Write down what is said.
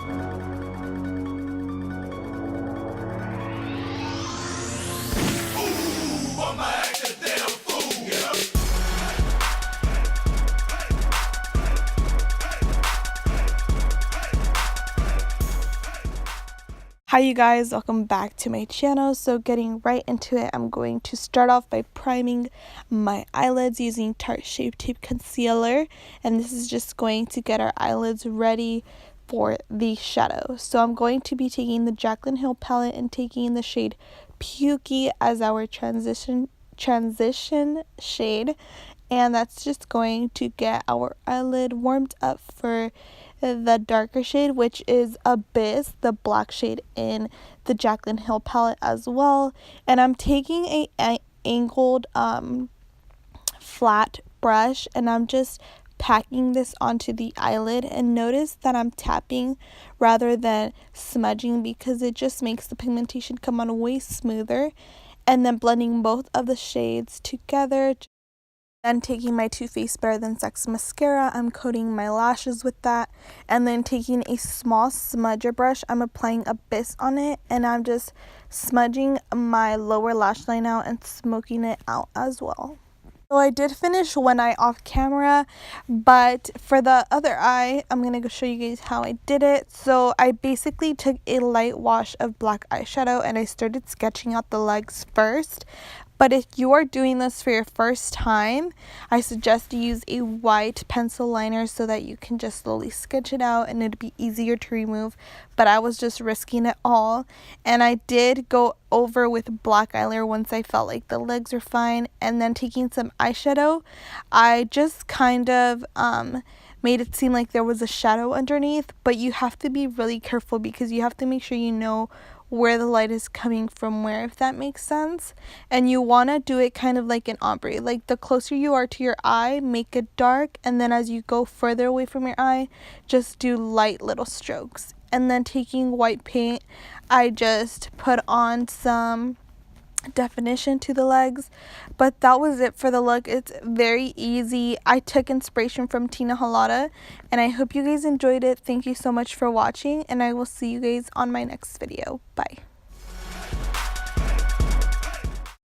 Hi you guys, welcome back to my channel. So getting right into it, I'm going to start off by priming my eyelids using Tarte Shape Tape Concealer, and this is just going to get our eyelids ready for the shadow. So I'm going to be taking the Jaclyn Hill palette and taking the shade Pukey as our transition shade, and that's just going to get our eyelid warmed up for the darker shade, which is Abyss, the black shade in the Jaclyn Hill palette as well. And I'm taking a angled flat brush, and I'm just packing this onto the eyelid, and notice that I'm tapping rather than smudging because it just makes the pigmentation come on way smoother. And then blending both of the shades together. Then taking my Too Faced Better Than Sex mascara, I'm coating my lashes with that, and then taking a small smudger brush, I'm applying Abyss on it, and I'm just smudging my lower lash line out and smoking it out as well. So I did finish one eye off camera, but for the other eye, I'm going to show you guys how I did it. So I basically took a light wash of black eyeshadow and I started sketching out the legs first. But if you are doing this for your first time, I suggest you use a white pencil liner so that you can just slowly sketch it out and it'd be easier to remove. But I was just risking it all, and I did go over with black eyeliner once I felt like the legs were fine. And then taking some eyeshadow, I just kind of made it seem like there was a shadow underneath, but you have to be really careful because you have to make sure you know where the light is coming from where, if that makes sense. And you want to do it kind of like an ombre, like the closer you are to your eye, make it dark, and then as you go further away from your eye, just do light little strokes. And then taking white paint, I just put on some definition to the legs. But that was it for the look. It's very easy. I took inspiration from Tina Halada, and I hope you guys enjoyed it. Thank you so much for watching, and I will see you guys on my next video. Bye.